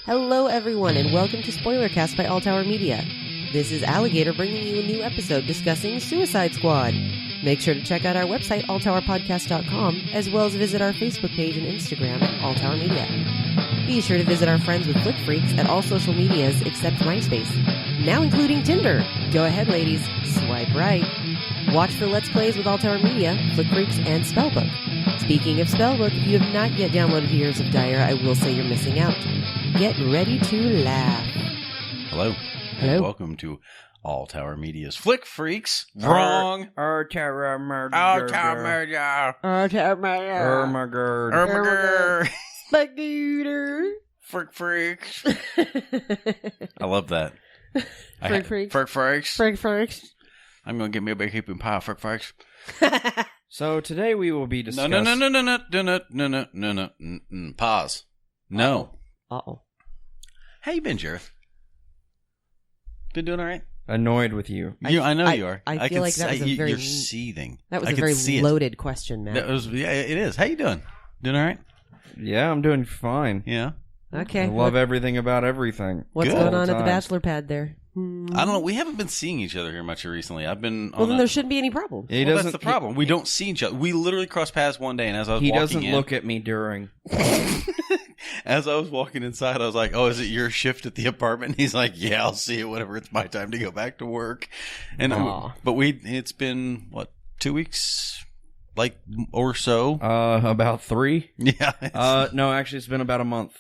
Hello, everyone, and welcome to Spoilercast by All Tower Media. This is Alligator bringing you a new episode discussing Suicide Squad. Make sure to check out our website, alltowerpodcast.com, as well as visit our Facebook page and Instagram at All Tower Media. Be sure to visit our friends with Flick Freaks at all social medias except MySpace, now including Tinder. Go ahead, ladies, swipe right. Watch for Let's Plays with All Tower Media, Flick Freaks, and Spellbook. Speaking of Spellbook, if you have not yet downloaded Heroes of Dire, I will say you're missing out. Get ready to laugh. Hello. Hello. And welcome to All Tower Media's Flick Freaks. Wrong. All Tower Murder. All Tower Media. All Tower Media. Oh my god. Ermiger. Spagooter. Frick Freaks. I love that. Frick Freaks. Frick Freaks. Frick Freaks. I'm going to get me a big heaping pie of Frick Freaks. So today we will be discussing... No. Pause. No. Uh-oh. How you been, Jareth? Been doing all right? Annoyed with you. I know you are. I feel like that was a very... You're seething. That was I a could very see it. loaded question, Matt. Yeah, it is. How you doing? Doing all right? Yeah, I'm doing fine. Yeah. Okay. I love everything about everything. What's Good. going on at All the the bachelor pad there? I don't know. We haven't been seeing each other here much recently. I've been on Well, then there shouldn't be any problem. He Well, doesn't. that's the problem. We don't see each other. We literally crossed paths one day, and as I was He walking doesn't in, look at me during. as I was walking inside, I was like, "Oh, is it your shift at the apartment?" And he's like, "Yeah, I'll see it whenever it's my time to go back to work." And but it's been what 2 weeks, like or so. About 3. Yeah. No, actually, it's been about a month.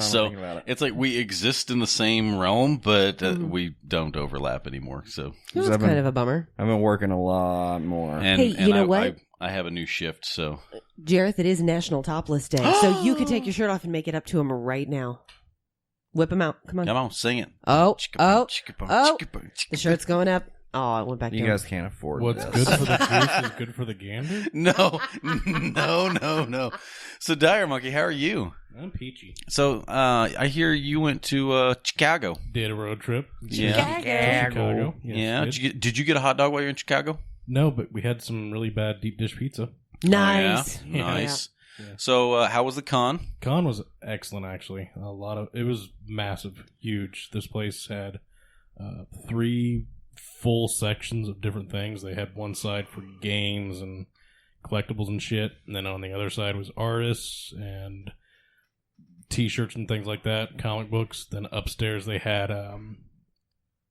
So it's like we exist in the same realm, but we don't overlap anymore. So It was kind of a bummer. I've been working a lot more. and, Hey, and you know what? I have a new shift, so Jareth, it is National Topless Day, so you could take your shirt off and make it up to him right now. Whip him out. Come on. come on, sing it. Oh, Chicka-boom, oh, chicka-boom, oh. chicka-boom, The shirt's going up. Oh, it went back You down. guys can't afford What's this. good for the goose is good for the gander? No. So, Dire Monkey, how are you? I'm peachy. So, I hear you went to Chicago. Did a road trip. Yeah. Chicago. Yes, Yeah. did. Did you get a hot dog while you're in Chicago? No, but we had some really bad deep dish pizza. Nice. Oh, yeah? Nice. Yeah. So, how was the con? Con was excellent, actually. It was massive, huge. This place had 3 full sections of different things. They had one side for games and collectibles and shit, and then on the other side was artists and T-shirts and things like that, comic books. Then upstairs they had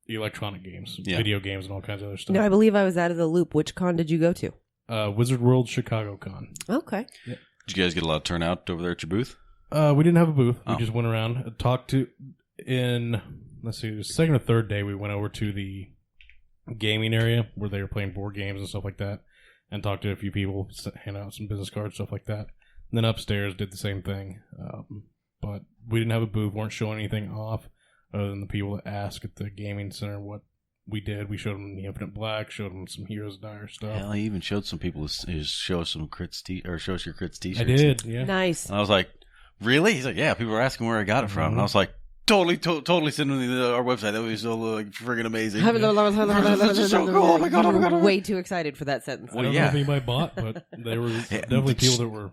electronic games, video games, and all kinds of other stuff. No, I believe I was out of the loop. Which con did you go to? Wizard World Chicago Con. Okay. Did you guys get a lot of turnout over there at your booth? We didn't have a booth. Oh. We just went around, talked to. Let's see, the second or third day we went over to the gaming area where they were playing board games and stuff like that, and talked to a few people, hand out some business cards, stuff like that. And then upstairs did the same thing, but we didn't have a booth. Weren't showing anything off other than the people that asked at the gaming center what we did. We showed them the Infinite Black, showed them some Heroes of Dire stuff. Hell, I even showed some people to show us some crits show us your crits t-shirts. I did, yeah. Nice. And I was like, really? He's like, yeah. People were asking where I got it from, and I was like, totally send them to our website. That would be so friggin' amazing. That's so cool. Oh my god. You were way too excited for that sentence. I don't know if anybody bought, but there were definitely people that were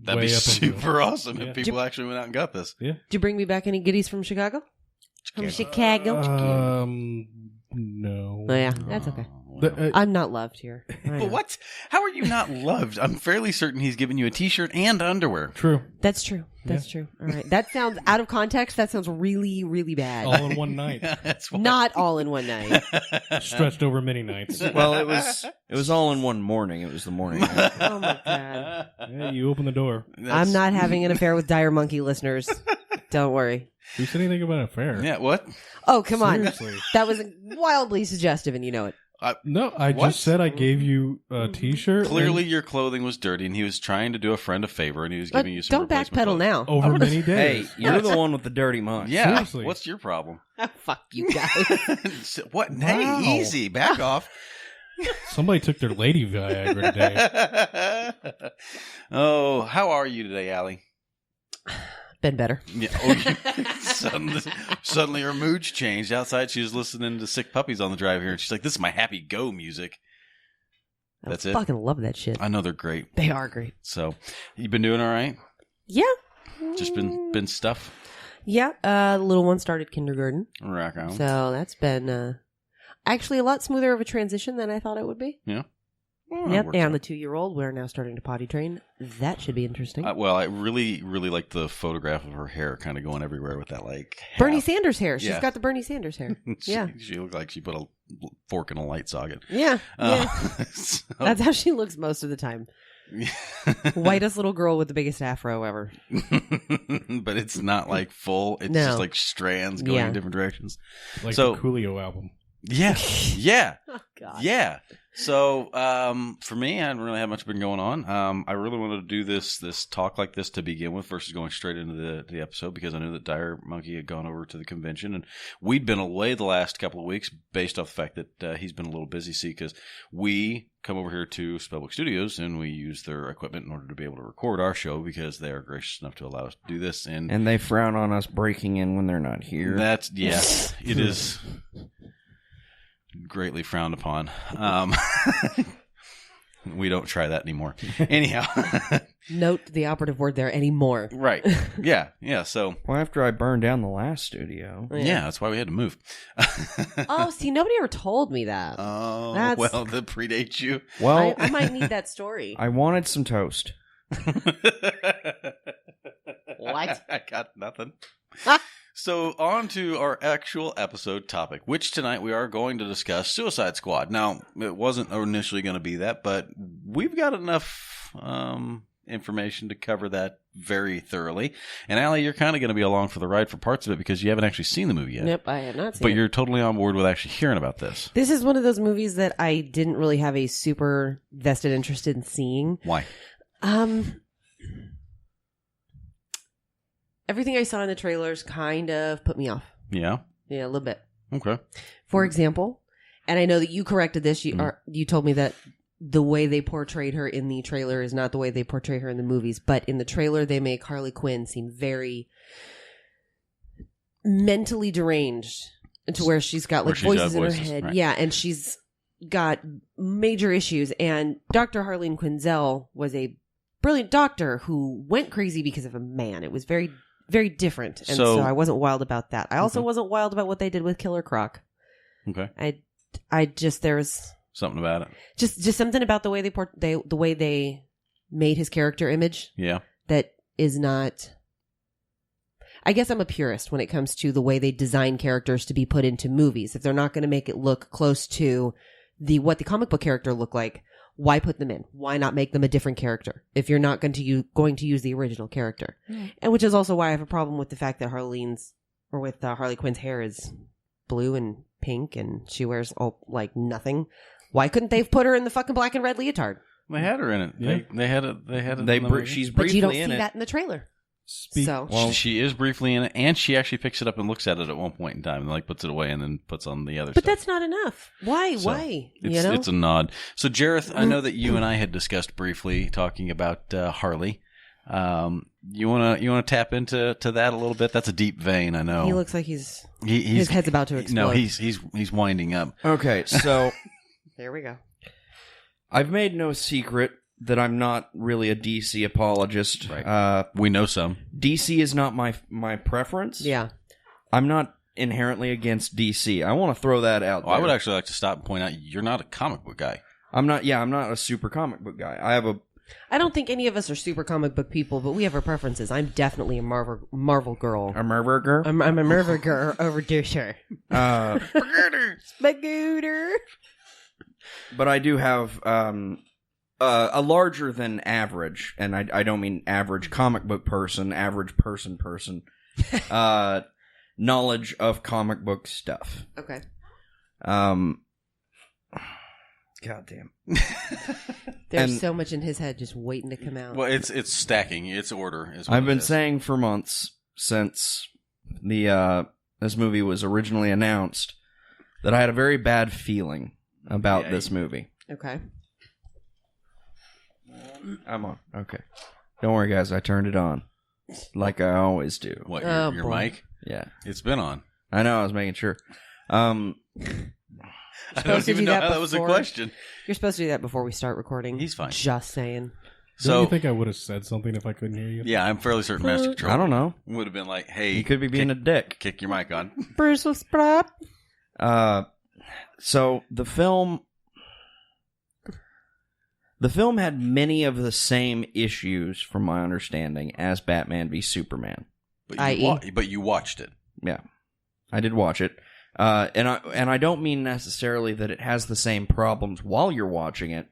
That'd way be up into it. super awesome Yeah. if people actually went out and got this. Yeah. Did you bring me back any goodies from Chicago? From Chicago? No. Oh, yeah, that's okay. The- I'm not loved here. I know. But what? How are you not loved? I'm fairly certain he's giving you a t-shirt and underwear. True. That's true. That's true. All right. That sounds out of context. That sounds really, really bad. All in one night. That's why. Not all in one night. Stretched over many nights. Well, it was all in one morning. It was the morning. Oh my god. Yeah, you open the door. I'm not having an affair with Dire Monkey listeners. Don't worry. Who said anything about an affair? Yeah, what? Oh, come on. Seriously. That was wildly suggestive and you know it. No, I What? just said I gave you a t-shirt. Clearly your clothing was dirty and he was trying to do a friend a favor and he was giving you some Don't replacement backpedal clothes. now. over many Hey, days. you're the one with the dirty mind. Yeah. Seriously. What's your problem? Oh, fuck you guys. What? Wow. Hey, easy. Back off. Somebody took their lady Viagra today. Oh, how are you today, Allie? Been better. Yeah. Oh, suddenly her mood's changed. Outside, she was listening to Sick Puppies on the drive here, and she's like, "This is my happy go music." That's I it. fucking love that shit. I know they're great. They are great. So, you been doing all right? Yeah. Just been stuff. Yeah, the little one started kindergarten. Rock on. So that's been actually a lot smoother of a transition than I thought it would be. Yeah. Well, Yep, and the 2-year-old, we're now starting to potty train. That should be interesting. Well, I really, really like the photograph of her hair kind of going everywhere with that, like... Bernie Sanders hair. She's Yeah. got the Bernie Sanders hair. Yeah. She looked like she put a fork in a light socket. Yeah. So- That's how she looks most of the time. Whitest little girl with the biggest afro ever. But it's not like full. It's No. just like strands going Yeah. in different directions. Like So- the Coolio album. Yeah. Yeah. Oh, God. Yeah. So, for me, I didn't really have much been going on. I really wanted to do this talk like this to begin with versus going straight into the episode because I knew that Dire Monkey had gone over to the convention and we'd been away the last couple of weeks based off the fact that he's been a little busy. See, because we come over here to Spellbook Studios and we use their equipment in order to be able to record our show because they are gracious enough to allow us to do this. And they frown on us breaking in when they're not here. That's, yes, it is greatly frowned upon. We don't try that anymore. Anyhow. Note the operative word there, anymore. Right. Yeah. Yeah. So. Well, after I burned down the last studio. Yeah, that's why we had to move. Oh, see, nobody ever told me that. Oh, That's- well, that predates you. Well, I might need that story. I wanted some toast. What? I got nothing. Ah. So, on to our actual episode topic, which tonight we are going to discuss Suicide Squad. Now, it wasn't initially going to be that, but we've got enough information to cover that very thoroughly. And Allie, you're kind of going to be along for the ride for parts of it because you haven't actually seen the movie yet. Nope, I have not seen But it. you're totally on board with actually hearing about this. This is one of those movies that I didn't really have a super vested interest in seeing. Why? Everything I saw in the trailers kind of put me off. Yeah? Yeah, a little bit. Okay. For example, and I know that you corrected this. You told me that the way they portrayed her in the trailer is not the way they portray her in the movies. But in the trailer, they make Harley Quinn seem very mentally deranged to where she's got like voices in her head. Right. Yeah, and she's got major issues. And Dr. Harleen Quinzel was a brilliant doctor who went crazy because of a man. It was very, very different. And so I wasn't wild about that. I also wasn't wild about what they did with Killer Croc. Okay. I just, there was Something about it. just something about the way the way they made his character image Yeah. that is not. I guess I'm a purist when it comes to the way they design characters to be put into movies. If they're not going to make it look close to what the comic book character looked like, why put them in? Why not make them a different character if you're not going to use the original character? And which is also why I have a problem with the fact that Harley Quinn's hair is blue and pink and she wears nothing. Why couldn't they have put her in the fucking black and red leotard? They had her in it. Yeah. They had it. They had it. She's But briefly you don't see in it. that in the trailer. So Well, she is briefly in it, and she actually picks it up and looks at it at one point in time, and like puts it away, and then puts on the other. But stuff. that's not enough. Why? So, Why? It's a nod. So, Jareth, I know that you and I had discussed briefly talking about Harley. You wanna tap into that a little bit? That's a deep vein, I know. He looks like his head's about to explode. No, he's winding up. Okay, so There we go. I've made no secret that I'm not really a DC apologist. Right. We know some. DC is not my preference. Yeah. I'm not inherently against DC. I want to throw that out there. I would actually like to stop and point out you're not a comic book guy. I'm not a super comic book guy. I don't think any of us are super comic book people, but we have our preferences. I'm definitely a Marvel girl. A Marvel girl. I'm a Marvel girl over Dusher. Spagooter. But I do have a larger than average, and I don't mean average comic book person, average person, knowledge of comic book stuff. Okay. Goddamn. There's so much in his head just waiting to come out. Well, it's stacking. It's order. I've been saying for months since this movie was originally announced that I had a very bad feeling about this movie. Okay. I'm on. Okay. Don't worry, guys. I turned it on. Like I always do. What, Oh, your boy. mic? Yeah. It's been on. I know. I was making sure. I don't to even do know that how that was a before. question. You're supposed to do that before we start recording. He's fine. Just saying. So Don't you think I would have said something if I couldn't hear you? yeah, I'm fairly certain Master Control I don't know. would have been like, hey, You could be being a dick. kick your mic on. Bruce was prop. So the film had many of the same issues, from my understanding, as Batman v Superman. But you watched it. Yeah, I did watch it, and I don't mean necessarily that it has the same problems while you're watching it,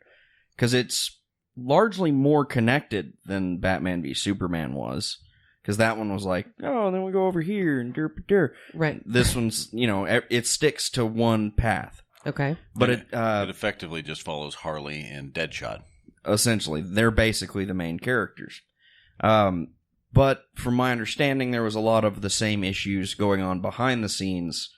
because it's largely more connected than Batman v Superman was. Because that one was like, oh, then we go over here and derp. Right. This one's, it sticks to one path. Okay. But it effectively just follows Harley and Deadshot. Essentially, they're basically the main characters. But from my understanding, there was a lot of the same issues going on behind the scenes.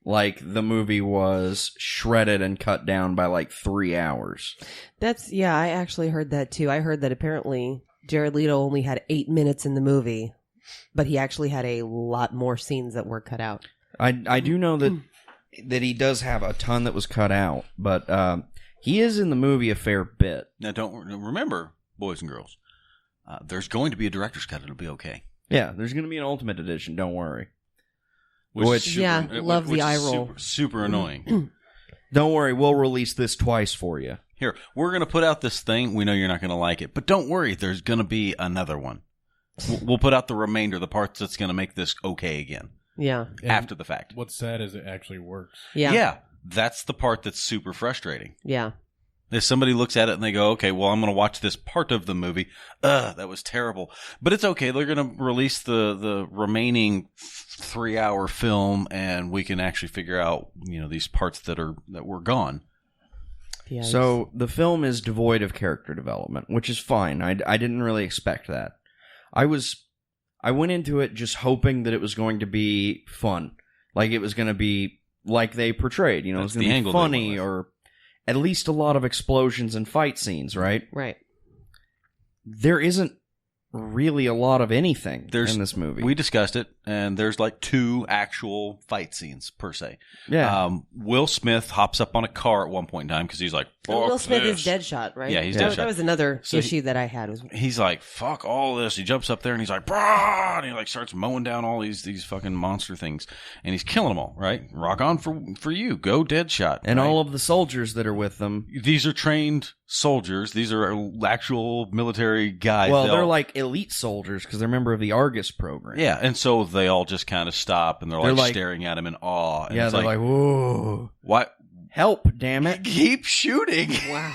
Like, the movie was shredded and cut down by like 3 hours. I actually heard that too. I heard that apparently Jared Leto only had 8 minutes in the movie, but he actually had a lot more scenes that were cut out. I do know that he does have a ton that was cut out, but he is in the movie a fair bit. Now, don't remember, boys and girls, there's going to be a director's cut. It'll be okay. Yeah, there's going to be an Ultimate Edition, don't worry. Love the eye roll. Super annoying. Don't worry, we'll release this twice for you. Here, we're going to put out this thing. We know you're not going to like it, but don't worry, there's going to be another one. We'll put out the remainder, the parts that's going to make this okay again. Yeah. After the fact. What's sad is it actually works. Yeah. Yeah. That's the part that's super frustrating. Yeah. If somebody looks at it and they go, okay, well, I'm going to watch this part of the movie. That was terrible. But it's okay. They're going to release the remaining 3-hour film, and we can actually figure out, these parts that were gone. Yeah, so the film is devoid of character development, which is fine. I didn't really expect that. I went into it just hoping that it was going to be fun. Like, it was going to be like they portrayed. It was going to be funny, or at least a lot of explosions and fight scenes, right? Right. There isn't really a lot of anything in this movie. We discussed it, and there's like 2 actual fight scenes per se. Yeah. Will Smith hops up on a car at one point in time because he's like, fuck Will Smith this. is Deadshot, right? Yeah, he's Deadshot. That was another issue that I had. He's like, fuck all this. He jumps up there and he's like, brah! And he like starts mowing down all these fucking monster things, and he's killing them all. Right? Rock on for you. Go Deadshot. And right? all of the soldiers that are with them. These are trained soldiers. These are actual military guys. Well, they're like elite soldiers because they're a member of the Argus program. Yeah, and so they all just kind of stop and they're like staring at him in awe. And yeah, they're like, whoa. What? Help, damn it. Keep shooting. Wow.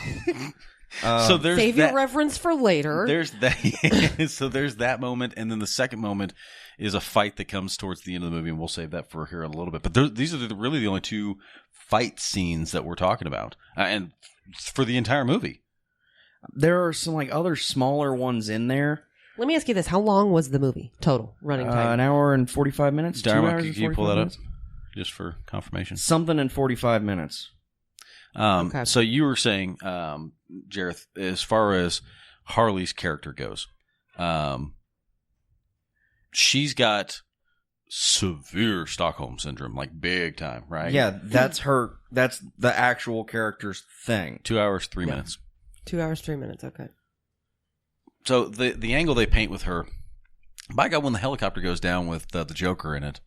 So there's save your reference for later. There's that. So there's that moment, and then the second moment is a fight that comes towards the end of the movie, and we'll save that for here in a little bit. But these are really the only 2 fight scenes that we're talking about, and for the entire movie. There are some like other smaller ones in there. Let me ask you this: how long was the movie total running time? An hour and 45 minutes. Darren, can you pull that up just for confirmation? Something in 45 minutes. Okay. So you were saying, Jareth, as far as Harley's character goes, she's got severe Stockholm syndrome, like big time, right? Yeah, that's her. That's the actual character's thing. 2 hours, 3 minutes. 2 hours, 3 minutes. Okay. So the angle they paint with her, by God, when the helicopter goes down with the Joker in it.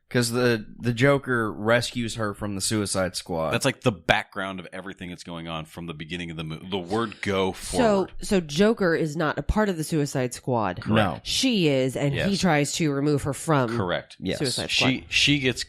Because the Joker rescues her from the Suicide Squad. That's like the background of everything that's going on from the beginning of the movie. The word go forward. So Joker is not a part of the Suicide Squad. Correct. No. She is, and he tries to remove her from Correct. Yes. Suicide Squad. She gets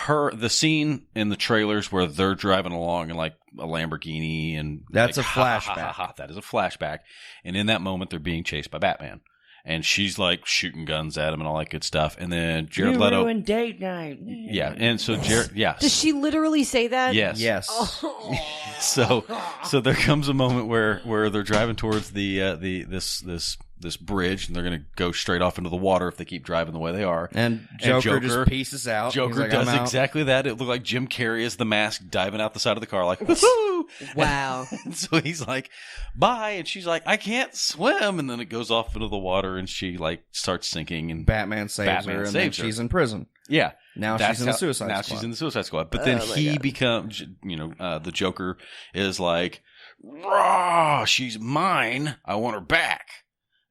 the scene in the trailers where they're driving along in like a Lamborghini, and that's like, a flashback. That is a flashback. And in that moment, they're being chased by Batman. And she's like shooting guns at him and all that good stuff. And then Jared Leto. You ruined date night. Yeah. And so Jared, yeah. Does she literally say that? Yes. Yes. Oh. So there comes a moment where they're driving towards this bridge, and they're going to go straight off into the water if they keep driving the way they are. And Joker just pieces out. Joker like, does exactly that. It looked like Jim Carrey as the Mask diving out the side of the car like, woohoo! Wow. And so he's like, bye. And she's like, I can't swim. And then it goes off into the water, and she like starts sinking. And Batman saves her, and then she's in prison. Yeah. Now she's in the Suicide Squad. Now she's in the Suicide Squad. But then he becomes, the Joker is like, "Rah, she's mine. I want her back."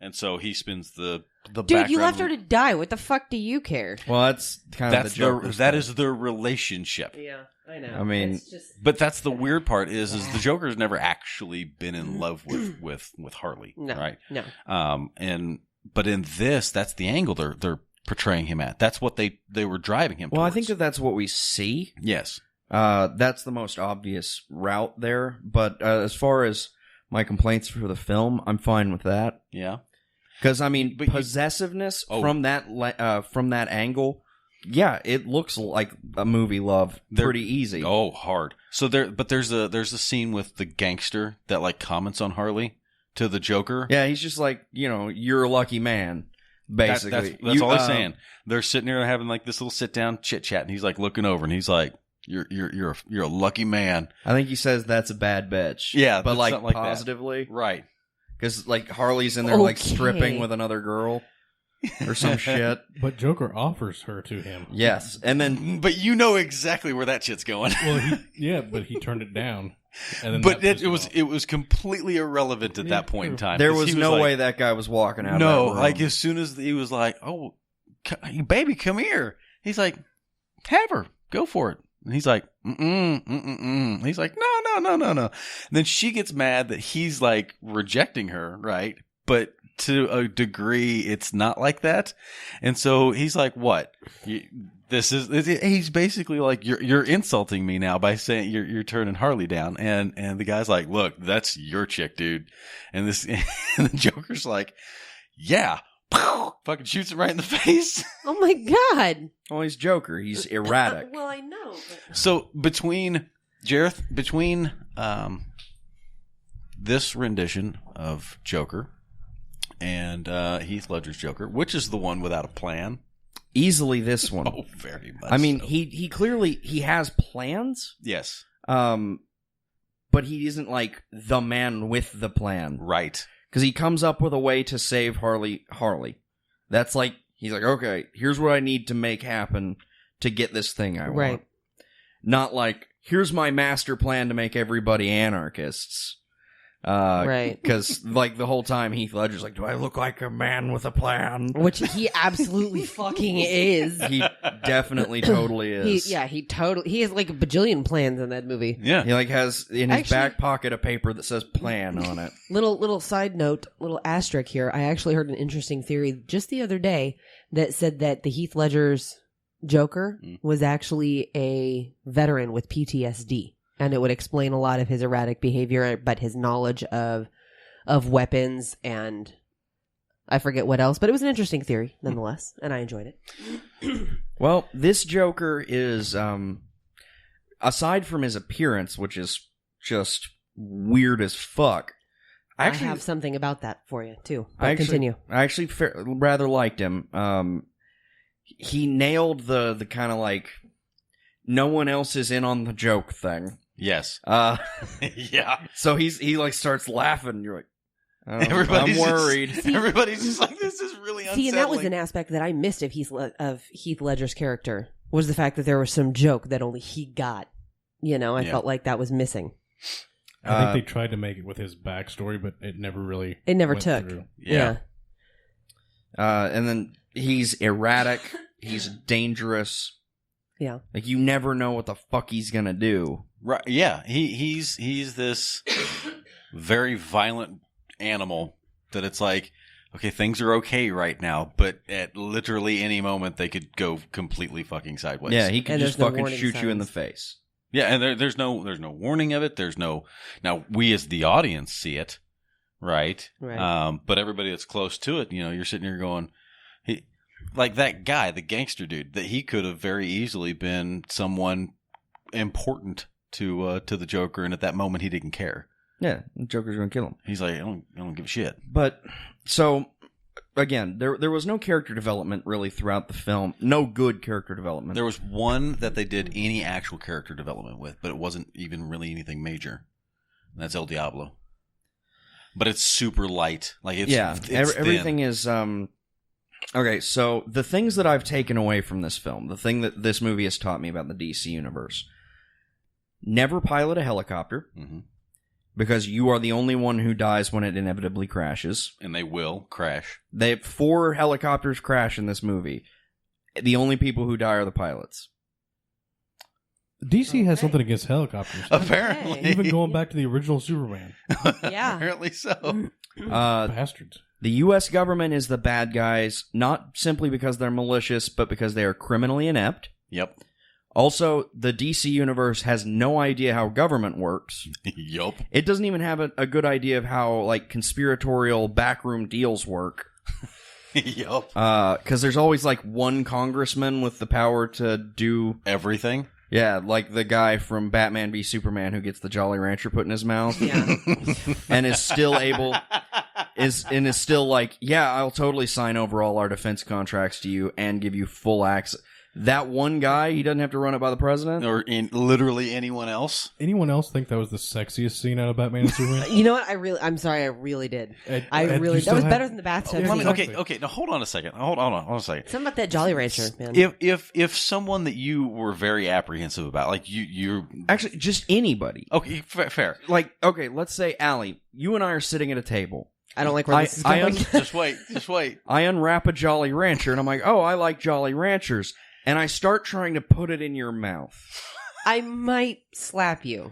And so he spins the Dude, background. you left her to die. What the fuck do you care? Well, that's kind of the Joker's that thing. is their relationship. Yeah, I know. I mean, It's just... But that's the weird part is the Joker's never actually been in love with Harley, No, right? no. But in this, that's the angle they're portraying him at. That's what they were driving him. Well, towards. I think that's what we see. Yes. That's the most obvious route there. But as far as my complaints for the film, I'm fine with that. Yeah. Because I mean, But possessiveness from that angle, yeah, it looks like a movie love pretty easy. Oh, hard. So there's a scene with the gangster that like comments on Harley to the Joker. Yeah, he's just like, you're a lucky man, basically. That's all he's saying. They're sitting there having like this little sit down chit chat, and he's like looking over, and he's like, "You're a lucky man." I think he says that's a bad bitch. Yeah, but like like positively, right? Because like Harley's in there like stripping with another girl or some shit. But Joker offers her to him. Yes, and then But you know exactly where that shit's going. Well, but he turned it down. And then But it was completely irrelevant at that point in time. there 'cause was he no like, way that guy was walking out. No, of that room. like as soon as he was like, "Oh, baby, come here," he's like, "Have her, go for it." And he's like, "Mm-mm. He's like, no. And then she gets mad that he's like rejecting her, right? But to a degree, it's not like that. And so he's like, "What? He's basically like, you're insulting me now by saying you're turning Harley down." And the guy's like, "Look, that's your chick, dude." And and the Joker's like, "Yeah." Fucking shoots him right in the face. Oh my god. Well, he's Joker. He's erratic. Well, I know. But... So between this rendition of Joker and Heath Ledger's Joker, which is the one without a plan? Easily this one. Oh, very much. I mean, so. he clearly has plans. Yes. But he isn't like the man with the plan. Right. Because he comes up with a way to save Harley. That's like, he's like, okay, here's what I need to make happen to get this thing I want. Right. Not like, here's my master plan to make everybody anarchists. Right. Because, like, the whole time Heath Ledger's like, do I look like a man with a plan? Which he absolutely fucking is. He definitely totally is. He has like a bajillion plans in that movie. Yeah. He like has in his Actually- back pocket a paper that says plan on it. Little side note, little asterisk here. I actually heard an interesting theory just the other day that said that the Heath Ledger's Joker was actually a veteran with PTSD. And it would explain a lot of his erratic behavior, but his knowledge of weapons and I forget what else. But it was an interesting theory, nonetheless, and I enjoyed it. Well, this Joker is, aside from his appearance, which is just weird as fuck. I have something about that for you, too. But continue. I actually rather liked him. He nailed the kind of like, no one else is in on the joke thing. Yes. Yeah. So he like starts laughing. And you're like, I'm worried. Everybody's just like, this is really unsettling. See, and that was an aspect that I missed of Heath Ledger's character, was the fact that there was some joke that only he got. I felt like that was missing. I think they tried to make it with his backstory, but it never really went took. through. Yeah. And then he's erratic. He's dangerous. Yeah. Like, you never know what the fuck he's gonna do. Right. Yeah. He's this very violent animal that it's like, okay, things are okay right now, but at literally any moment they could go completely fucking sideways. Yeah, he could And just there's no fucking warning shoot you in the signs. face. Yeah, and there's no warning of it. There's no, now we as the audience see it, right? Right. But everybody that's close to it, you're sitting here going, like that guy, the gangster dude, that he could have very easily been someone important to the Joker, and at that moment he didn't care. Yeah, the Joker's gonna kill him. He's like, I don't give a shit. But so again, there was no character development really throughout the film. No good character development. There was one that they did any actual character development with, but it wasn't even really anything major. And that's El Diablo. But it's super light. Like it's everything thin. is okay. So the things that I've taken away from this film, the thing that this movie has taught me about the DC universe: never pilot a helicopter. Mm-hmm. because you are the only one who dies when it inevitably crashes. And they will crash. They have 4 helicopters crash in this movie. The only people who die are the pilots. DC has something against helicopters. Apparently. Even going back to the original Superman. Yeah. Apparently so. Bastards. The U.S. government is the bad guys, not simply because they're malicious, but because they are criminally inept. Yep. Also, the DC universe has no idea how government works. Yup. It doesn't even have a good idea of how, like, conspiratorial backroom deals work. Yup. Because there's always, like, one congressman with the power to do... Everything. Yeah, like the guy from Batman v Superman who gets the Jolly Rancher put in his mouth. Yeah. And is still able... is still like, yeah, I'll totally sign over all our defense contracts to you and give you full access. That one guy, he doesn't have to run it by the president? Or in literally anyone else. Anyone else think that was the sexiest scene out of Batman and Superman? You know what? I'm sorry. I really did. That was better than the bathtub. Yeah, scene. exactly. Okay. Now hold on a second. Hold on a second. Something about that Jolly Rancher, man. If someone that you were very apprehensive about, like you're Actually, just anybody. okay, fair. Like, okay, let's say, Allie, you and I are sitting at a table. I don't like where this is going. Just wait. I unwrap a Jolly Rancher, and I'm like, oh, I like Jolly Ranchers. And I start trying to put it in your mouth. I might slap you.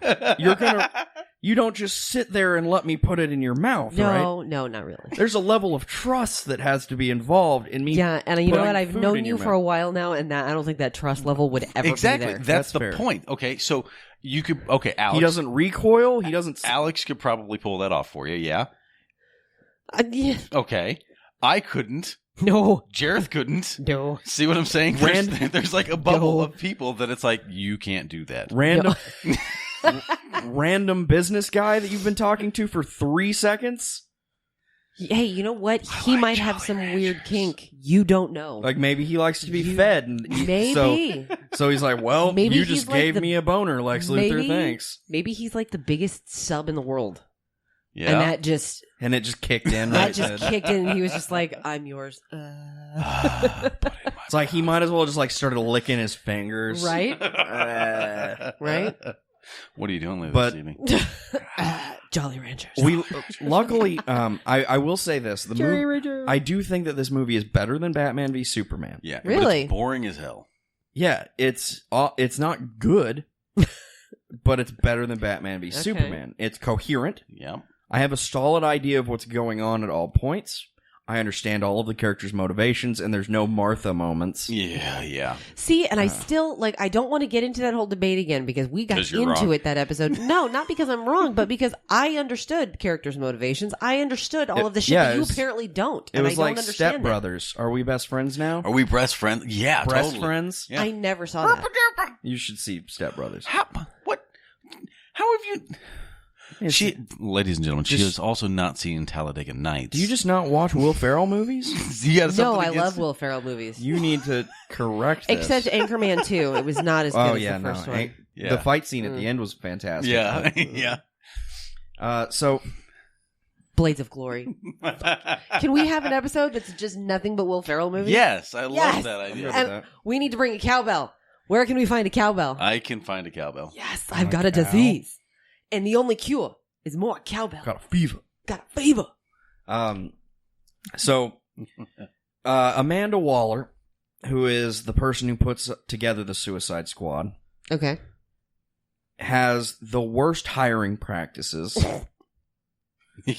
You don't just sit there and let me put it in your mouth, right? No, not really. There's a level of trust that has to be involved in me. Yeah, and you know putting what? I've food known in you your for a while now, and I don't think that trust level would ever Exactly. be there. That's the fair. point. Okay, so you could. Okay, Alex. He doesn't recoil. He doesn't. Alex could probably pull that off for you. Yeah. Yeah. Okay. I couldn't. No. Jareth couldn't. No. See what I'm saying? There's like a bubble of people that it's like, you can't do that. Random business guy that you've been talking to for 3 seconds? Hey, you know what? He might have some weird kink. You don't know. Like, maybe he likes to be fed. And Maybe. So he's like, well, Maybe you he's just like gave the- me a boner, Lex Luthor, thanks. Maybe he's like the biggest sub in the world. Yeah. And that just kicked in. that Right just then. kicked in, and he was just like, I'm yours. It's like he might as well just like started licking his fingers. Right? Right? What are you doing later But- this evening? Jolly Ranchers. We luckily, I will say this: Jolly Ranchers. I do think that this movie is better than Batman v Superman. Yeah. Really? But it's boring as hell. Yeah, it's not good, but it's better than Batman v Superman. It's coherent. Yeah. I have a solid idea of what's going on at all points. I understand all of the characters' motivations, and there's no Martha moments. Yeah. See, and I still, I don't want to get into that whole debate again because we got 'Cause you're into wrong. it that episode. No, not because I'm wrong, but because I understood characters' motivations. I understood all of the shit yeah, that it you was- apparently don't. It And was I don't like understand Step Brothers. Are we best friends now? Are we breast friends? Yeah, Breast totally. friends? Yeah. I never saw that. You should see Step Brothers. What? How have you? Ladies and gentlemen, she has also not seen Talladega Nights. Do you just not watch Will Ferrell movies? You got No, something I against love it? Will Ferrell movies. You need to correct this. Except Anchorman 2. It was not as good as the first one. Yeah. The fight scene at the end was fantastic. Yeah, but- yeah. So Blades of Glory. Can we have an episode that's just nothing but Will Ferrell movies? Yes, I love Yes. that idea. And we need to bring a cowbell. Where can we find a cowbell? I can find a cowbell. Yes, I've got a disease. And the only cure is more cowbell. got a fever. Got a fever. So Amanda Waller, who is the person who puts together the Suicide Squad, Okay. has the worst hiring practices. Yeah.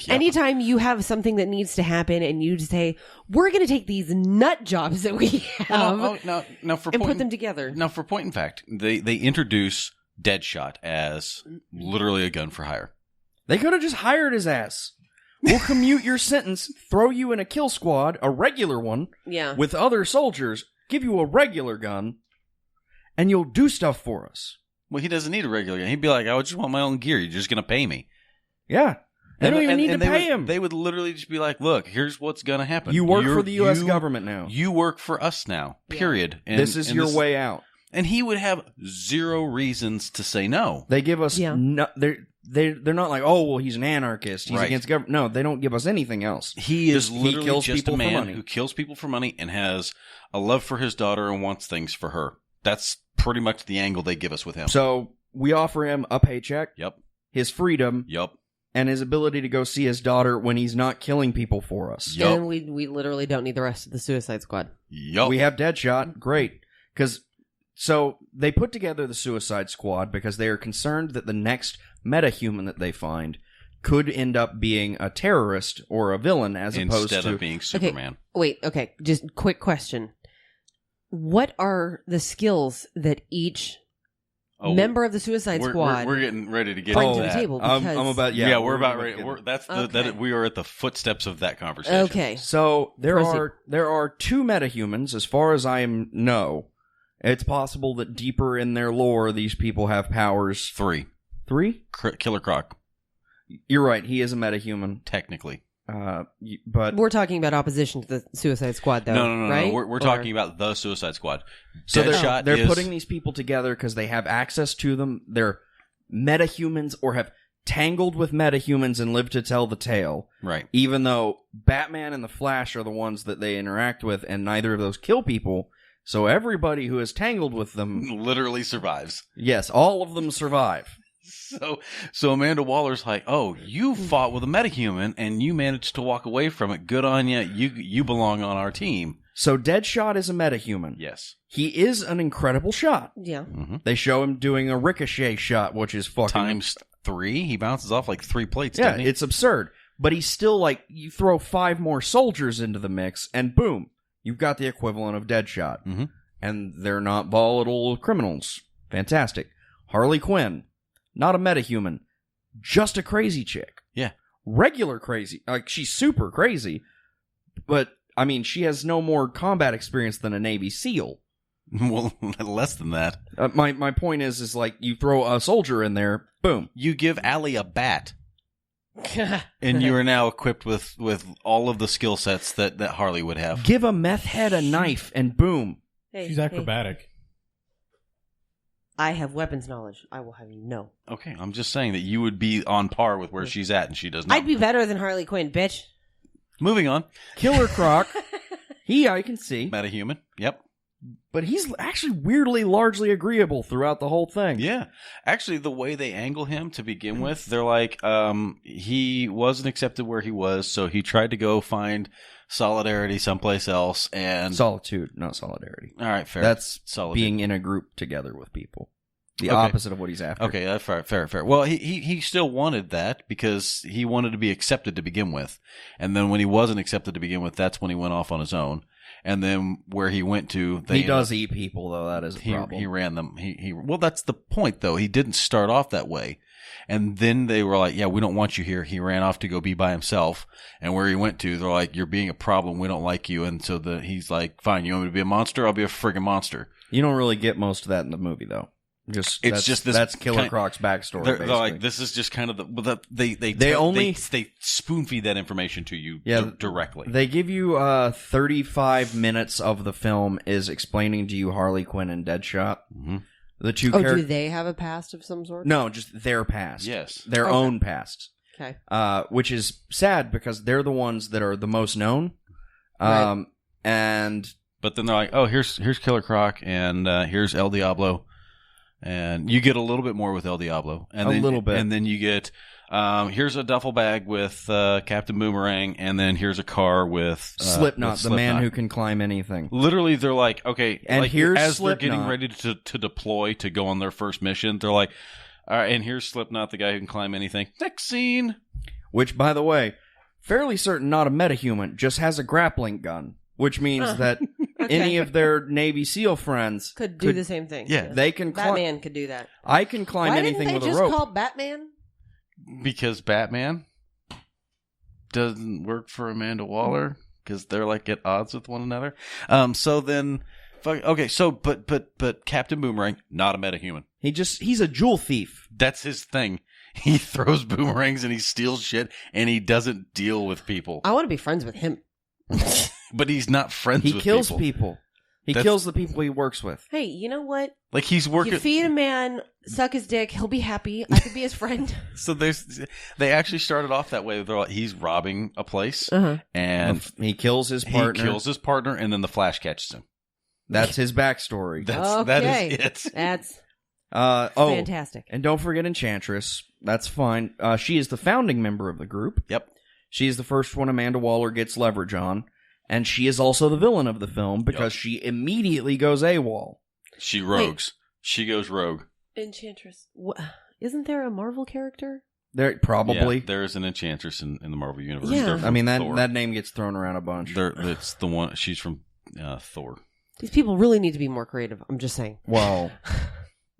Anytime you have something that needs to happen and you say, we're going to take these nut jobs that we have No, for and point put them together. No, for point in fact, they introduce Deadshot as literally a gun for hire. They could have just hired his ass. We'll commute your sentence, throw you in a kill squad, a regular one, Yeah. with other soldiers, give you a regular gun, and you'll do stuff for us. Well, he doesn't need a regular gun. He'd be like, I just want my own gear. You're just going to pay me. Yeah. They don't even need to pay him. They would literally just be like, look, here's what's going to happen. You work for the U.S. government now. You work for us now, period. And, this is your way out. And he would have zero reasons to say no. They give us Yeah. they're not like, oh, well, he's an anarchist. He's Right. against government. No, they don't give us anything else. He is literally kills just a people for man money. who kills people for money and has a love for his daughter and wants things for her. That's pretty much the angle they give us with him. So we offer him a paycheck, Yep. his freedom, Yep. and his ability to go see his daughter when he's not killing people for us. Yup. And we literally don't need the rest of the Suicide Squad. Yup. We have Deadshot. Great. So they put together the Suicide Squad because they are concerned that the next metahuman that they find could end up being a terrorist or a villain as opposed Instead to of being Superman. Okay, just quick question. What are the skills that each member of the Suicide Squad We're getting ready to get bring into to the that. table? I'm Because about We're about ready. We are at the footsteps of that conversation. okay. So there Proceed. are 2 metahumans, as far as I know. It's possible that deeper in their lore, these people have powers. 3. 3? Killer Croc, You're right. He is a metahuman. technically. But We're talking about opposition to the Suicide Squad, though. No. right? We're talking about the Suicide Squad. so Deadshot they're is putting these people together because they have access to them. They're metahumans or have tangled with metahumans and live to tell the tale. right. Even though Batman and the Flash are the ones that they interact with, and neither of those kill people. So everybody who is tangled with them, Literally survives. yes, all of them survive. So Amanda Waller's like, "Oh, you fought with a metahuman and you managed to walk away from it. Good on you. You belong on our team." So Deadshot is a metahuman. Yes. He is an incredible shot. Yeah. Mm-hmm. They show him doing a ricochet shot, which is fucking... Times 3, he bounces off like 3 plates. Yeah, doesn't he? it's absurd. But he's still like, you throw 5 more soldiers into the mix, and boom, you've got the equivalent of Deadshot. Mm-hmm. And they're not volatile criminals. Fantastic. Harley Quinn, not a metahuman, just a crazy chick. Yeah. Regular crazy. Like, she's super crazy, but, I mean, she has no more combat experience than a Navy SEAL. Well, less than that. My point is like, you throw a soldier in there, boom. You give Allie a bat, and you are now equipped with all of the skill sets that Harley would have. Give a meth head a knife, and boom. Hey, She's acrobatic. I have weapons knowledge. I will have you know. Okay, I'm just saying that you would be on par with where she's at, and she does not. I'd be better than Harley Quinn, bitch. Moving on. Killer Croc, I can see. Metahuman. Yep. But he's actually weirdly largely agreeable throughout the whole thing. Yeah. Actually, the way they angle him to begin with, they're like, he wasn't accepted where he was, so he tried to go find solidarity someplace else, and Solitude, not solidarity. all right, fair. That's Solidarity. being in a group together with people. The Okay. opposite of what he's after. Okay, that's fair. Well, he still wanted that because he wanted to be accepted to begin with, and then when he wasn't accepted to begin with, that's when he went off on his own. And then where he went to, He does eat people, though. That is a problem. He ran them. Well, that's the point, though. He didn't start off that way. And then they were like, yeah, we don't want you here. He ran off to go be by himself. And where he went to, they're like, you're being a problem. We don't like you. And so he's like, fine, you want me to be a monster? I'll be a friggin' monster. You don't really get most of that in the movie, though. That's Killer Croc's backstory. They're like, this is just kind of they spoon feed that information to you directly. They give you 35 minutes of the film is explaining to you Harley Quinn and Deadshot. Mm-hmm. The two do they have a past of some sort? No, just their past. Yes. Their own past. Okay. Which is sad because they're the ones that are the most known. Right. But then they're like, oh, here's Killer Croc and here's El Diablo. And you get a little bit more with El Diablo. And then you get, here's a duffel bag with Captain Boomerang, and then here's a car with Slipknot, the man who can climb anything. Literally, they're like, okay, and like, here's as Slipknot. they're getting ready to deploy to go on their first mission, they're like, all right, and here's Slipknot, the guy who can climb anything. Next scene. Which, by the way, fairly certain not a metahuman, just has a grappling gun. Which means that any of their Navy SEAL friends could do the same thing. Yeah. They can Batman could do that. I can climb anything with a rope. Why didn't they just call Batman? Because Batman doesn't work for Amanda Waller because they're like at odds with one another. So then, but Captain Boomerang, not a metahuman. He's a jewel thief. That's his thing. He throws boomerangs and he steals shit and he doesn't deal with people. I want to be friends with him. But he's not friends with people. He kills people. He kills the people he works with. Hey, you know what? Like he's working. You feed a man, suck his dick, he'll be happy. I could be his friend. So they actually started off that way. They're like, he's robbing a place, and he kills his partner. And then the Flash catches him. That's his backstory. That is it. Fantastic. And don't forget Enchantress. That's fine. She is the founding member of the group. Yep. She is the first one Amanda Waller gets leverage on. And she is also the villain of the film because she immediately goes AWOL. She rogues. She goes rogue. Enchantress. Isn't there a Marvel character? There probably. Yeah, there is an Enchantress in the Marvel universe. Yeah. I mean, Thor. that name gets thrown around a bunch. It's the one. She's from Thor. These people really need to be more creative. I'm just saying. Well,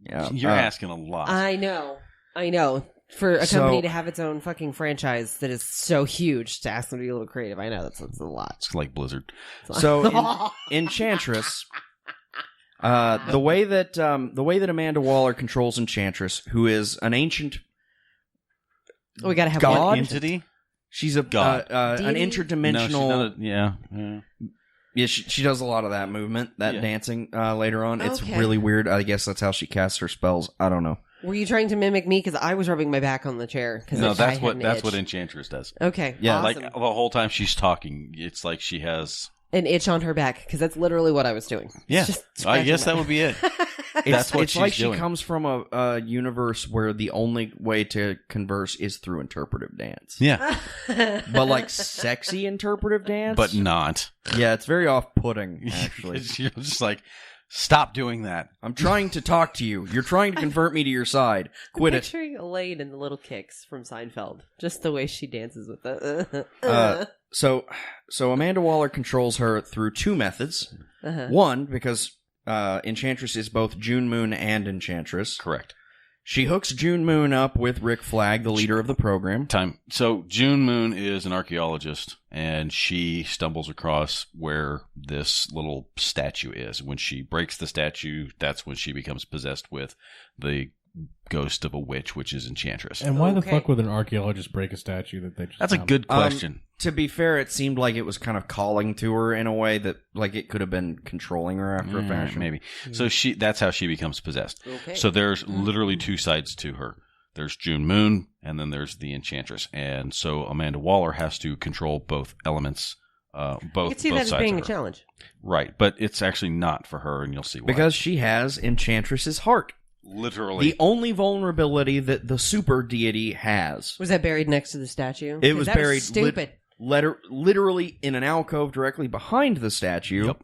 yeah. You're asking a lot. I know. For a company to have its own fucking franchise that is so huge, to ask them to be a little creative, I know that's a lot. It's like Blizzard. So, Enchantress, the way that Amanda Waller controls Enchantress, who is an ancient we gotta have god one entity. She's a god, an interdimensional. No, Yeah, she does a lot of that movement, that dancing later on. It's Okay. really weird. I guess that's how she casts her spells. I don't know. Were you trying to mimic me? Because I was rubbing my back on the chair. No, that's what Enchantress does. Okay, Yeah, awesome. Like the whole time she's talking, it's like she has an itch on her back, because that's literally what I was doing. Yeah, Just I guess scratching that would be it. It's That's what she's like doing. she comes from a universe where the only way to converse is through interpretive dance. Yeah, But like sexy interpretive dance? but not. Yeah, it's very off-putting, actually. You're just like, stop doing that. I'm trying to talk to you. You're trying to convert me to your side. Quit it. Picturing Elaine in the little kicks from Seinfeld. Just the way she dances with the... So Amanda Waller controls her through two methods. One, because Enchantress is both June Moon and Enchantress. Correct. She hooks June Moon up with Rick Flag, the leader of the program. So June Moon is an archaeologist, and she stumbles across where this little statue is. When she breaks the statue, that's when she becomes possessed with the ghost of a witch, which is Enchantress. And why the fuck would an archaeologist break a statue that they just That's a found? good question. To be fair, it seemed like it was kind of calling to her in a way that, like, it could have been controlling her after a fashion. Maybe. So that's how she becomes possessed. Okay. So there's literally two sides to her. There's June Moon, and then there's the Enchantress. And so Amanda Waller has to control both elements, both You could see that as sides being of a her. challenge. Right, but it's actually not for her, and you'll see why. Because she has Enchantress's heart. Literally. The only vulnerability that the super deity has. Was that buried next to the statue? It was That buried stupid. literally in an alcove directly behind the statue. Yep.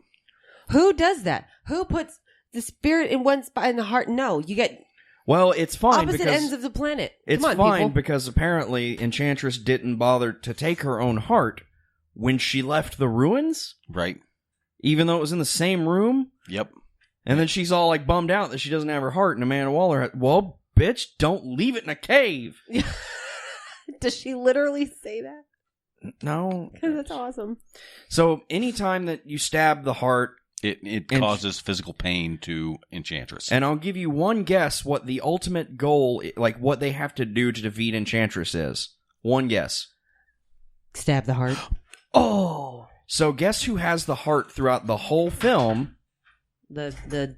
Who does that? Who puts the spirit in one spot in the heart? No, you get Well, it's fine opposite because ends of the planet. it's Come on, fine people. because apparently Enchantress didn't bother to take her own heart when she left the ruins, Right. even though it was in the same room. Yep. And then she's all like bummed out that she doesn't have her heart, and Amanda Waller, well, bitch, don't leave it in a cave. Does she literally say that? No. That's awesome. So anytime that you stab the heart, It causes physical pain to Enchantress. and I'll give you one guess what the ultimate goal, like what they have to do to defeat Enchantress is. One guess. Stab the heart. Oh, So guess who has the heart throughout the whole film? the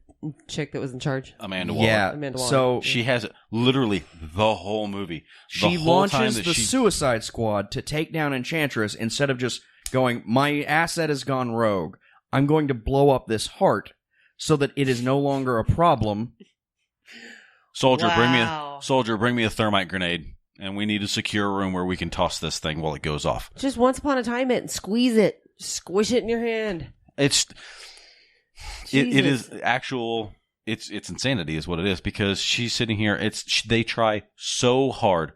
chick that was in charge. Amanda Waller. Yeah. Amanda Waller. So She has it literally the whole movie. she launches the Suicide Squad to take down Enchantress instead of just going, my asset has gone rogue. I'm going to blow up this heart so that it is no longer a problem. Soldier, Wow. bring me a thermite grenade, and we need a secure room where we can toss this thing while it goes off. Just once upon a time it and squeeze it. Squish it in your hand. It is actual. It's insanity, is what it is, because she's sitting here. They try so hard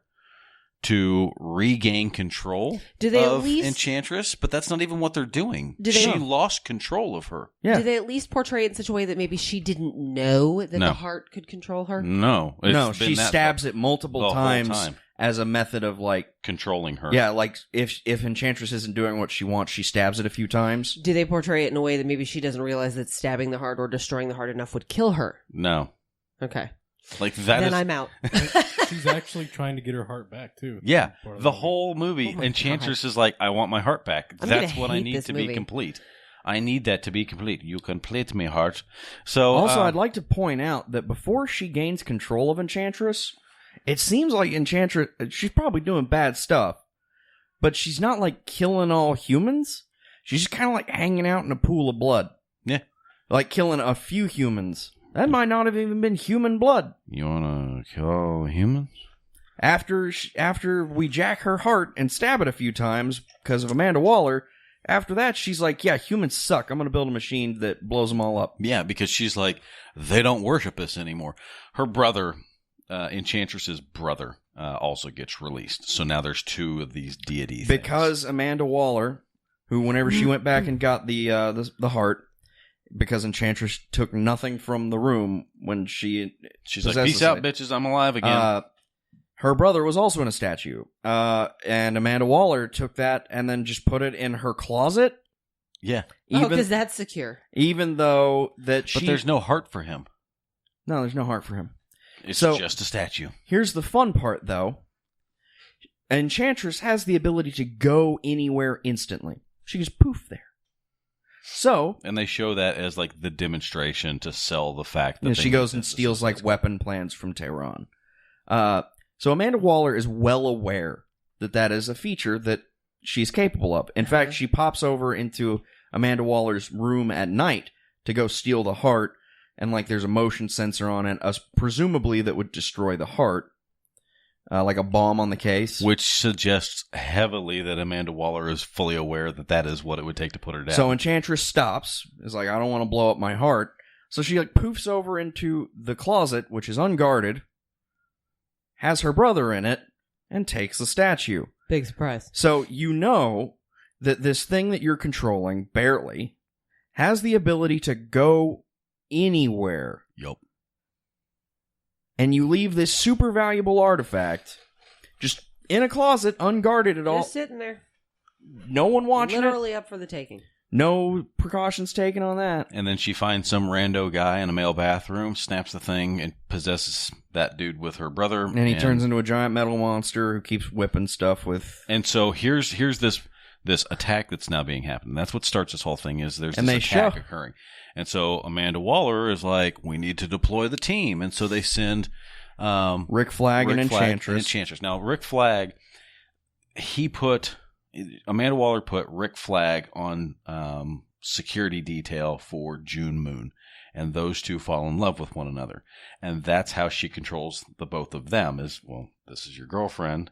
to regain control Do they of at least Enchantress, but that's not even what they're doing. Do they- She lost control of her. Yeah. Do they at least portray it in such a way that maybe she didn't know that No. the heart could control her? No, No, it's been she that stabs the it multiple whole times time. as a method of like, controlling her. yeah, like if Enchantress isn't doing what she wants, she stabs it a few times. Do they portray it in a way that maybe she doesn't realize that stabbing the heart or destroying the heart enough would kill her? No, Okay. like that Then is. I'm out. She's actually trying to get her heart back too. Yeah, Part of the movie. whole movie, Oh my Enchantress is like, I want my heart back. I'm That's gonna what I hate need this to movie. be complete. I need that to be complete. You complete me, heart. So Also, I'd like to point out that before she gains control of Enchantress, it seems like Enchantress, she's probably doing bad stuff, but she's not like killing all humans. She's just kind of like hanging out in a pool of blood. Yeah. Like killing a few humans. That might not have even been human blood. You want to kill all humans? After we jack her heart and stab it a few times because of Amanda Waller, after that, she's like, yeah, humans suck. I'm going to build a machine that blows them all up. Yeah, because she's like, they don't worship us anymore. Her brother, Enchantress's brother, also gets released. So now there's two of these deity things. Because Amanda Waller, who whenever she went back and got the heart, because Enchantress took nothing from the room when she's like, peace out, bitches, I'm alive again. Her brother was also in a statue. And Amanda Waller took that and then just put it in her closet. Yeah. Because that's secure. Even though that But there's no heart for him. No, there's no heart for him. It's just a statue. Here's the fun part, though. Enchantress has the ability to go anywhere instantly. She just poof there. So, and they show that as like the demonstration to sell the fact that she goes and steals like weapon plans from Tehran. So Amanda Waller is well aware that that is a feature that she's capable of. In fact, she pops over into Amanda Waller's room at night to go steal the heart, and like there's a motion sensor on it, presumably that would destroy the heart. Like a bomb on the case. Which suggests heavily that Amanda Waller is fully aware that that is what it would take to put her down. So Enchantress stops, is like, I don't want to blow up my heart. So she like poofs over into the closet, which is unguarded, has her brother in it, and takes the statue. Big surprise. So you know that this thing that you're controlling, barely, has the ability to go anywhere. Yup. And you leave this super valuable artifact just in a closet, unguarded at all. Just sitting there. No one watching Literally up for the taking. No precautions taken on that. And then she finds some rando guy in a male bathroom, snaps the thing, and possesses that dude with her brother. And he turns into a giant metal monster who keeps whipping stuff with... And so here's this attack that's now being happened. That's what starts this whole thing, is there's this attack occurring. And so Amanda Waller is like, we need to deploy the team. And so they send Rick Flag and Enchantress. Now, Rick Flag, Amanda Waller put Rick Flag on security detail for June Moon. And those two fall in love with one another. And that's how she controls the both of them is, well, this is your girlfriend.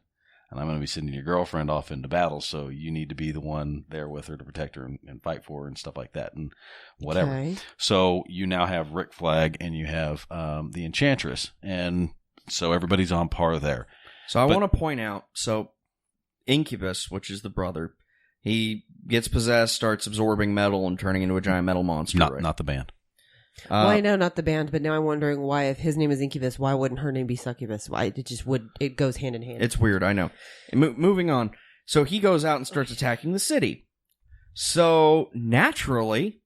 And I'm going to be sending your girlfriend off into battle, so you need to be the one there with her to protect her and fight for her and stuff like that and whatever. Okay. So you now have Rick Flag and you have the Enchantress. And so everybody's on par there. So I want to point out, Incubus, which is the brother, he gets possessed, starts absorbing metal and turning into a giant metal monster. Not the band. Well, I know not the band, but now I'm wondering why, if his name is Incubus, why wouldn't her name be Succubus? Why it goes hand in hand. It's weird, I know. Moving on. So he goes out and starts attacking the city. So naturally,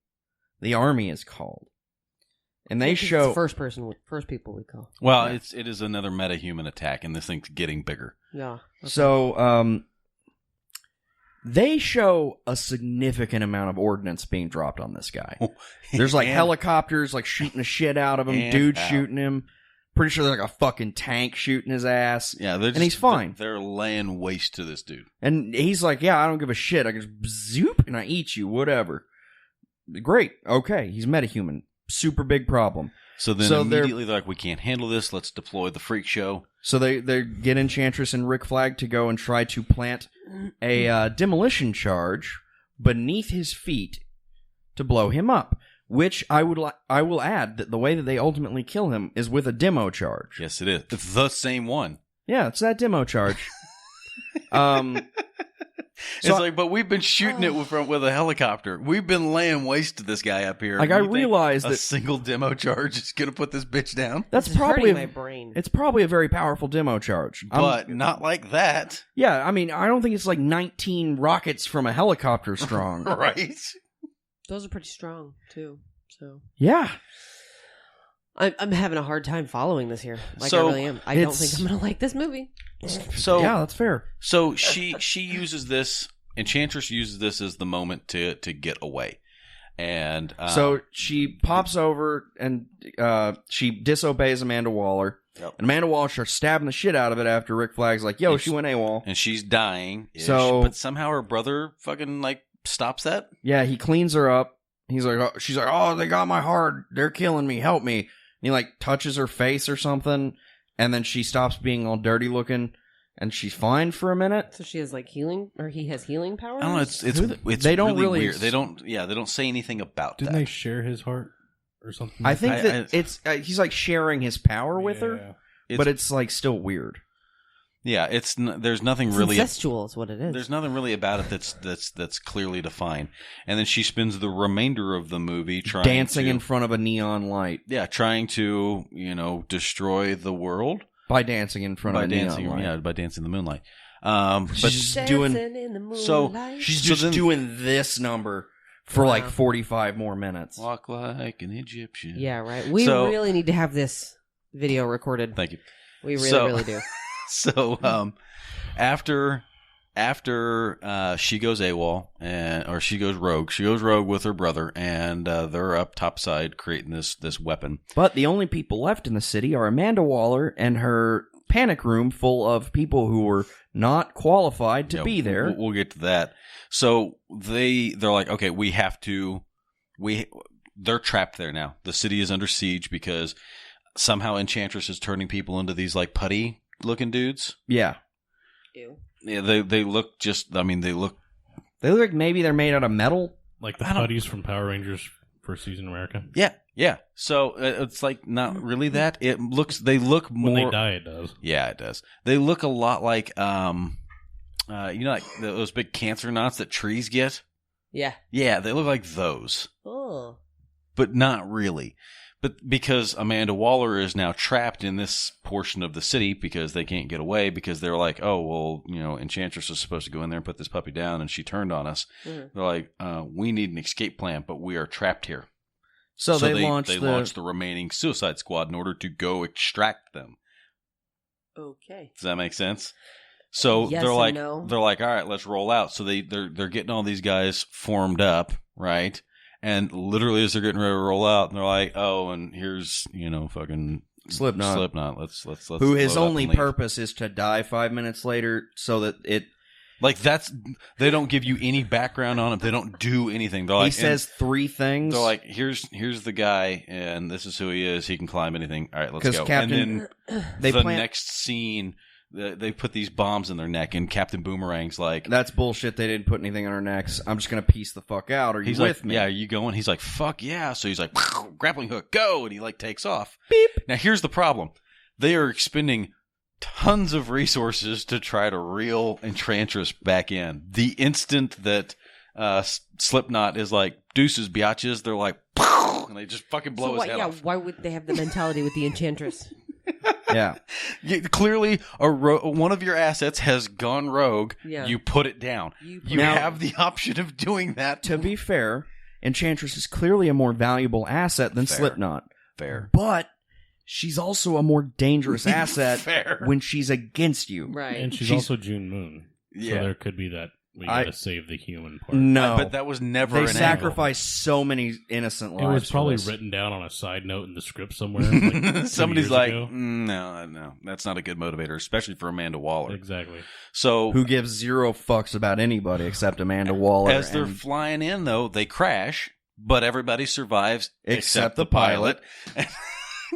the army is called. And they show it's the first people we call. Well, yeah. It is another meta-human attack, and this thing's getting bigger. Yeah. Okay. So they show a significant amount of ordnance being dropped on this guy. There's like helicopters like shooting the shit out of him, dudes shooting him. Pretty sure there's like a fucking tank shooting his ass. Yeah, and he's fine. They're laying waste to this dude. And he's like, yeah, I don't give a shit. I can just zoop and I eat you, whatever. Great. Okay, he's metahuman. Super big problem. So then immediately they're like, we can't handle this. Let's deploy the freak show. So they get Enchantress and Rick Flag to go and try to plant a demolition charge beneath his feet to blow him up. Which I will add that the way that they ultimately kill him is with a demo charge. Yes, it is. It's the same one. Yeah, it's that demo charge. It's like, but we've been shooting it with a helicopter. We've been laying waste to this guy up here. Like, I realized that a single demo charge is going to put this bitch down. That's probably my brain. It's probably a very powerful demo charge, but not like that. Yeah, I mean, I don't think it's like 19 rockets from a helicopter strong, right? Those are pretty strong too. So yeah. I'm having a hard time following this here. I really am. I don't think I'm going to like this movie. So yeah, that's fair. So she uses this. Enchantress uses this as the moment to get away, and so she pops over and she disobeys Amanda Waller. Yep. And Amanda Waller starts stabbing the shit out of it after Rick Flag's like, "Yo, she went AWOL," and she's dying. But somehow her brother fucking like stops that. Yeah, he cleans her up. He's like, she's like, "Oh, they got my heart. They're killing me. Help me." he like touches her face or something, and then she stops being all dirty looking, and she's fine for a minute. So she has like healing, or he has healing powers? I don't know. It's they don't really really weird. They don't say anything about Didn't that. they share his heart or something? I think that it's he's like sharing his power with her, It's- but it's like still weird. Yeah, there's nothing It's really incestual is what it is. There's nothing really about it that's clearly defined. And then she spends the remainder of the movie Dancing in front of a neon light. Yeah, trying to, destroy the world By dancing in front of a neon light. Yeah, by dancing in the moonlight. But she's doing in the so she's just doing this number for like 45 more minutes. Walk like an Egyptian. Yeah, right. We really need to have this video recorded. Thank you. We really do. So after she goes AWOL or she goes rogue with her brother, and they're up topside creating this weapon. But the only people left in the city are Amanda Waller and her panic room full of people who were not qualified to be there. We'll get to that. So they're like, okay, they're trapped there now. The city is under siege because somehow Enchantress is turning people into these like putty looking dudes. Yeah. Ew. Yeah, they look they look like maybe they're made out of metal. Like the putties from Power Rangers first season America. Yeah. So it's like not really that. They look more. When they die, it does. Yeah, it does. They look a lot like like those big cancer knots that trees get. Yeah. Yeah, they look like those. Oh. But not really. But because Amanda Waller is now trapped in this portion of the city because they can't get away, because they're like, oh, well, Enchantress is supposed to go in there and put this puppy down, and she turned on us. Mm. They're like, we need an escape plan, but we are trapped here. So they launched the remaining Suicide Squad in order to go extract them. Okay. Does that make sense? So yes, they're like, no. They're like, all right, let's roll out. So they're getting all these guys formed up, right? And literally as they're getting ready to roll out, and they're like, oh, and here's, fucking Slipknot. Let's who his only purpose is to die 5 minutes later so that it... Like, they don't give you any background on him. They don't do anything. They're like, he says three things. They're like, here's the guy, and this is who he is. He can climb anything. All right, let's go. Captain, and then next scene... They put these bombs in their neck, and Captain Boomerang's like... That's bullshit. They didn't put anything on our necks. I'm just going to piece the fuck out. Are you with me? Yeah, are you going? He's like, fuck yeah. So he's like, grappling hook, go! And he like takes off. Beep. Now here's the problem. They are expending tons of resources to try to reel Enchantress back in. The instant that Slipknot is like, deuces, biatches, they're like, and they just fucking blow his head off. Why would they have the mentality with the Enchantress? Yeah. Clearly, one of your assets has gone rogue. Yeah. You put it down. You have the option of doing that. To be fair, Enchantress is clearly a more valuable asset than Slipknot. Fair. But she's also a more dangerous asset when she's against you. Right. And she's also June Moon. Yeah. So there could be that. We gotta save the human part. No. But that was never an sacrificed so many innocent lives. It was probably written down on a side note in the script somewhere. Like somebody's like, no, that's not a good motivator, especially for Amanda Waller. Exactly. So who gives zero fucks about anybody except Amanda Waller. As they're flying in, though, they crash, but everybody survives except the pilot.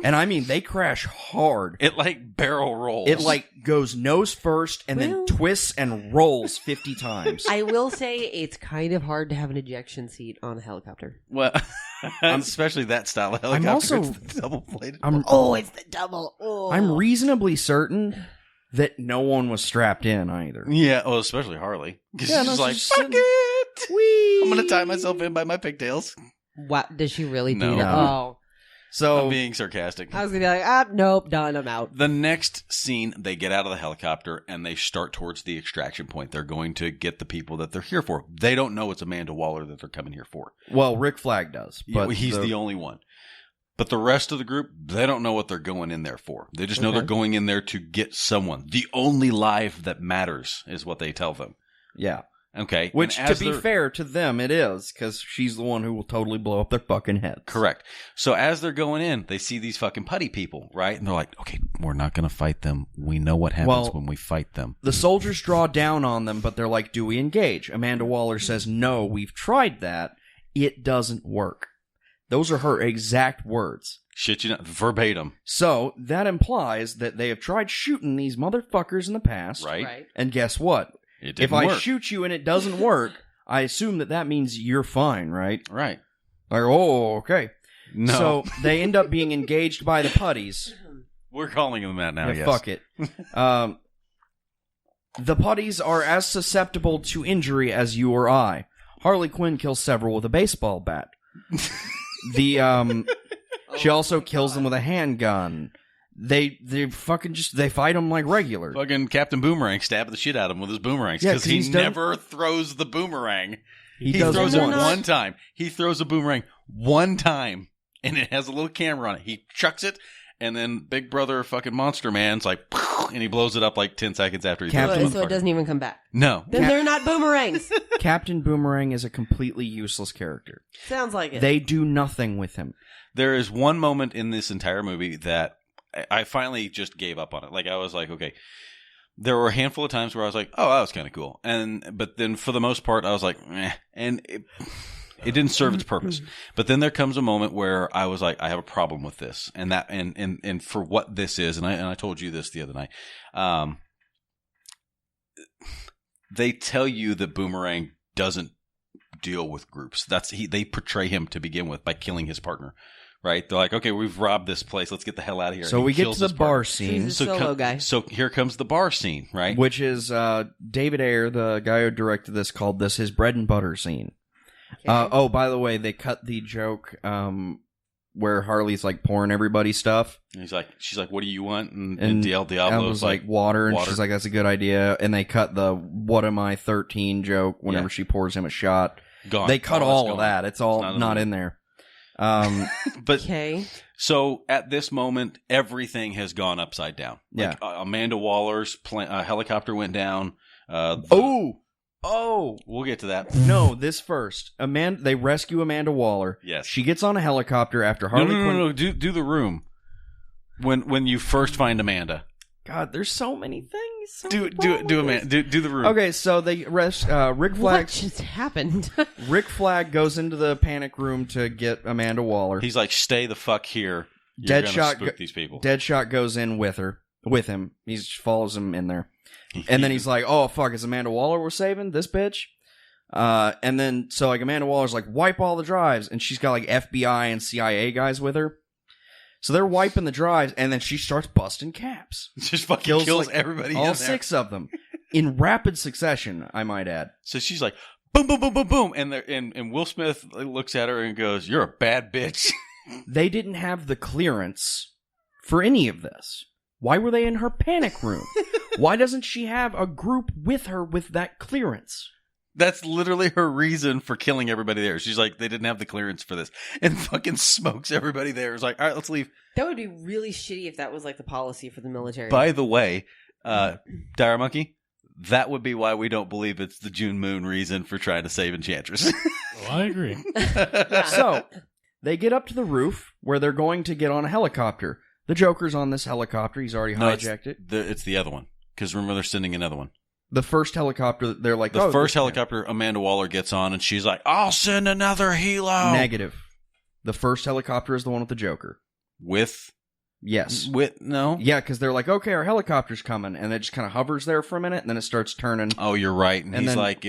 And I mean, they crash hard. It like barrel rolls. It like goes nose first and then twists and rolls 50 times. I will say it's kind of hard to have an ejection seat on a helicopter. Well, especially that style of helicopter. I'm also it's the double-bladed. It's the double. Oh. I'm reasonably certain that no one was strapped in either. Yeah, well, especially Harley. Yeah, she's like, fuck it! Whee! I'm going to tie myself in by my pigtails. What? Does she really do No. that? Oh. So I'm being sarcastic. I was going to be like, nope, done, I'm out. The next scene, they get out of the helicopter and they start towards the extraction point. They're going to get the people that they're here for. They don't know it's Amanda Waller that they're coming here for. Well, Rick Flag does. But he's the only one. But the rest of the group, they don't know what they're going in there for. They just know they're going in there to get someone. The only life that matters is what they tell them. Yeah. Okay. Which, to be fair to them, it is, because she's the one who will totally blow up their fucking heads. Correct. So as they're going in, they see these fucking putty people, right? And they're like, okay, we're not going to fight them. We know what happens when we fight them. The soldiers draw down on them, but they're like, do we engage? Amanda Waller says, no, we've tried that. It doesn't work. Those are her exact words. Shit you not. Verbatim. So that implies that they have tried shooting these motherfuckers in the past. Right. And guess what? It didn't If I work. shoot you and it doesn't work, I assume that means you're fine, right? Right. Like, oh, okay. No. So they end up being engaged by the putties. We're calling them that now, Yeah, yes. fuck it. The putties are as susceptible to injury as you or I. Harley Quinn kills several with a baseball bat. She also kills them with a handgun. They fucking they fight them like regular. Fucking Captain Boomerang stabbed the shit out of him with his boomerangs because he never throws the boomerang. He throws it one time. He throws a boomerang one time, and it has a little camera on it. He chucks it, and then Big Brother fucking Monster Man's like, and he blows it up like 10 seconds after he throws it. So it doesn't even come back. No. Then they're not boomerangs. Captain Boomerang is a completely useless character. Sounds like it. They do nothing with him. There is one moment in this entire movie that I finally just gave up on it. Like, I was like, okay. There were a handful of times where I was like, oh, that was kind of cool. But then for the most part, I was like, eh. And it didn't serve its purpose. But then there comes a moment where I was like, I have a problem with this. And for what this is, and I told you this the other night, they tell you that Boomerang doesn't deal with groups. They portray him to begin with by killing his partner. Right? They're like, okay, we've robbed this place. Let's get the hell out of here. So we get to the bar scene. He's a solo guy. So here comes the bar scene, right? Which is David Ayer, the guy who directed this, called this his bread and butter scene. Okay. By the way, they cut the joke where Harley's like pouring everybody stuff. And she's like, what do you want? And Diablo's like water, and she's like, that's a good idea. And they cut the what am I 13 joke whenever she pours him a shot. Gone. They cut all of that. It's all not in there. But okay. So at this moment, everything has gone upside down. Like, Amanda Waller's helicopter went down. We'll get to that. No, this first. They rescue Amanda Waller. Yes. She gets on a helicopter after Harley Quinn. No. Do the room. When you first find Amanda. God, there's so many things. Do Amanda. Do the room. Okay, so they Rick Flag. What just happened? Rick Flag goes into the panic room to get Amanda Waller. He's like, stay the fuck here. You're gonna spook these people. Deadshot goes in with him. He follows him in there. And then he's like, oh, fuck, is Amanda Waller we're saving? This bitch? And then, so like Amanda Waller's like, wipe all the drives. And she's got like FBI and CIA guys with her. So they're wiping the drives, and then she starts busting caps. Just fucking kills like, everybody all 6 of them. In rapid succession, I might add. So she's like, boom, boom, boom, boom, boom. And Will Smith looks at her and goes, you're a bad bitch. They didn't have the clearance for any of this. Why were they in her panic room? Why doesn't she have a group with her with that clearance? That's literally her reason for killing everybody there. She's like, they didn't have the clearance for this. And fucking smokes everybody there. It's like, all right, let's leave. That would be really shitty if that was like the policy for the military. By the way, Dire Monkey, that would be why we don't believe it's the June Moon reason for trying to save Enchantress. Well, I agree. So, they get up to the roof where they're going to get on a helicopter. The Joker's on this helicopter. He's already hijacked it. It's the other one. Because remember, they're sending another one. The first helicopter, they're like... The first helicopter Amanda Waller gets on, and she's like, I'll send another helo. Negative. The first helicopter is the one with the Joker. With? Yes. With? No? Yeah, because they're like, okay, our helicopter's coming, and it just kind of hovers there for a minute, and then it starts turning. Oh, you're right. And he's then, like,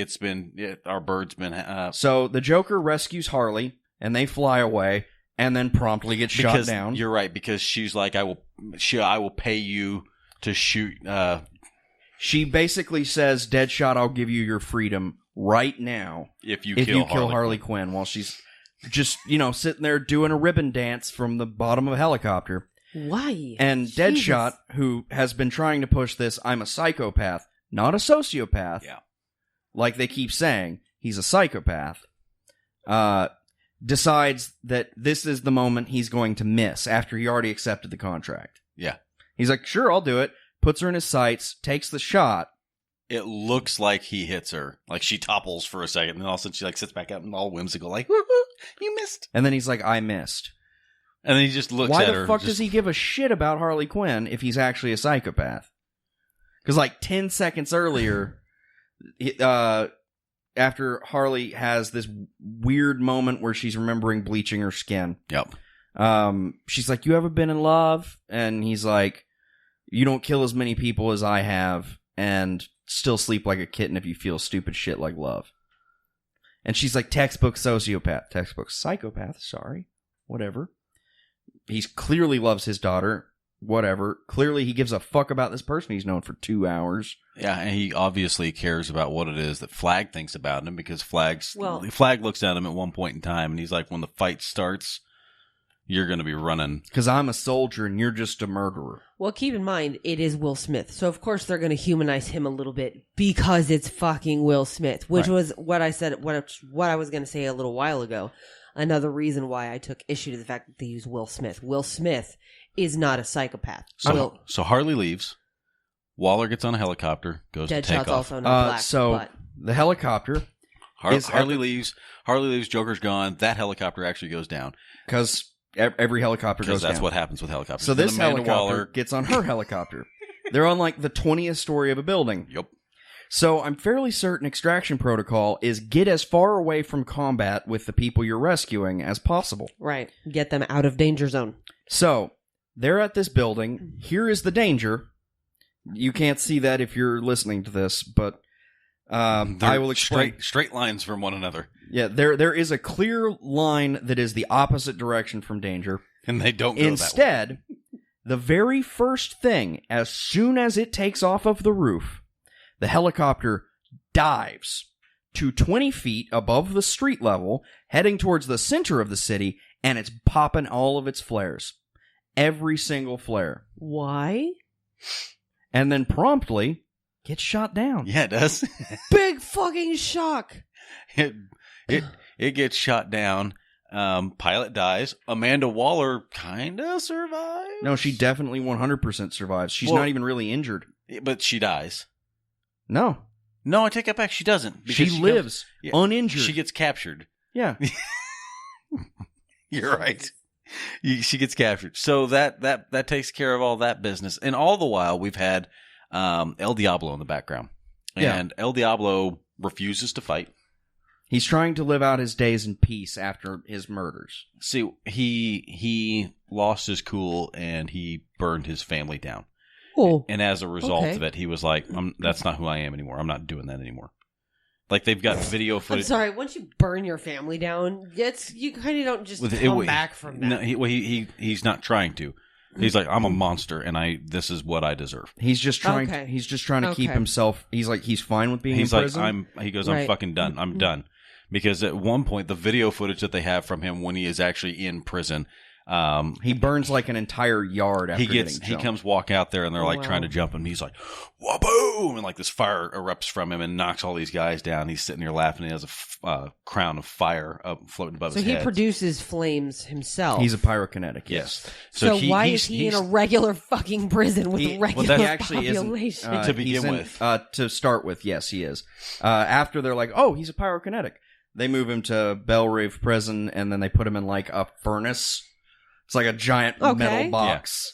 our bird's been... So the Joker rescues Harley, and they fly away, and then promptly get shot down. You're right, because she's like, I will pay you to shoot... She basically says, Deadshot, I'll give you your freedom right now if you kill Harley Quinn, while she's just, sitting there doing a ribbon dance from the bottom of a helicopter. Why? And Deadshot, who has been trying to push this, I'm a psychopath, not a sociopath, like they keep saying, he's a psychopath, decides that this is the moment he's going to miss after he already accepted the contract. Yeah. He's like, sure, I'll do it. Puts her in his sights, takes the shot. It looks like he hits her. Like she topples for a second, and then all of a sudden she like sits back up and all whimsical, like, you missed. And then he's like, I missed. And then he just looks at her. Why the fuck does he give a shit about Harley Quinn if he's actually a psychopath? Because like 10 seconds earlier, after Harley has this weird moment where she's remembering bleaching her skin. Yep. She's like, you ever been in love? And he's like, you don't kill as many people as I have and still sleep like a kitten if you feel stupid shit like love. And she's like, textbook sociopath. Textbook psychopath, sorry. Whatever. He clearly loves his daughter. Whatever. Clearly he gives a fuck about this person he's known for 2 hours. Yeah, and he obviously cares about what it is that Flag thinks about him, because Flag looks at him at one point in time and he's like, when the fight starts, you're going to be running. Because I'm a soldier and you're just a murderer. Well, keep in mind, it is Will Smith. So, of course, they're going to humanize him a little bit because it's fucking Will Smith, which was what I said, what I was going to say a little while ago. Another reason why I took issue to the fact that they use Will Smith. Will Smith is not a psychopath. So Harley leaves. Waller gets on a helicopter, goes to take off. Also not black, so the helicopter. Harley leaves. Joker's gone. That helicopter actually goes down. Because every helicopter goes down. That's what happens with helicopters. So this helicopter gets on her helicopter. They're on like the 20th story of a building. Yep. So I'm fairly certain extraction protocol is get as far away from combat with the people you're rescuing as possible. Right. Get them out of danger zone. So they're at this building. Here is the danger. You can't see that if you're listening to this, but I will explain. Straight lines from one another. Yeah, there is a clear line that is the opposite direction from danger. And they don't go Instead, that way. The very first thing, as soon as it takes off of the roof, the helicopter dives to 20 feet above the street level, heading towards the center of the city, and it's popping all of its flares. Every single flare. Why? And then promptly gets shot down. Yeah, it does. Big fucking shock. It gets shot down. Pilot dies. Amanda Waller kind of survives. No, she definitely 100% survives. She's not even really injured. But she dies. No, I take that back. She doesn't. She lives uninjured. She gets captured. Yeah. You're right. She gets captured. So that takes care of all that business. And all the while, we've had El Diablo in the background. And El Diablo refuses to fight. He's trying to live out his days in peace after his murders. See, he lost his cool and he burned his family down. Oh, and as a result of it, he was like, that's not who I am anymore. I'm not doing that anymore. Like, they've got video footage. I'm sorry, once you burn your family down, you kind of don't just come back from that. No, he's not trying to. He's like, I'm a monster, and this is what I deserve. He's just trying. He's just trying to keep himself. He's like, he's fine with being in prison. He goes, I'm fucking done. I'm done. Because at one point, the video footage that they have from him when he is actually in prison, he burns like an entire yard after getting jumped. He comes walk out there and they're trying to jump him. He's like, wha-boom! And like this fire erupts from him and knocks all these guys down. He's sitting there laughing. He has a crown of fire up floating above his head. So he produces flames himself. He's a pyrokinetic. Yes. So why is he in a regular fucking prison with a regular population? To begin with. To start with, yes, he is. After they're like, oh, he's a pyrokinetic. They move him to Belrive prison and then they put him in like a furnace. It's like a giant metal box.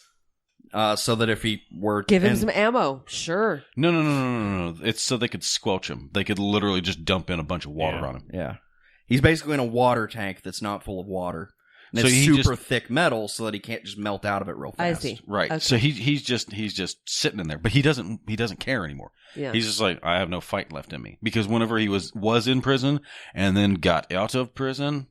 Yeah. So that if he were... Give him some ammo. Sure. No. It's so they could squelch him. They could literally just dump in a bunch of water on him. Yeah. He's basically in a water tank that's not full of water. And so it's super thick metal so that he can't just melt out of it real fast. I see. Right. Okay. So he's just sitting in there. But he doesn't care anymore. Yeah. He's just like, I have no fight left in me. Because whenever he was in prison and then got out of prison...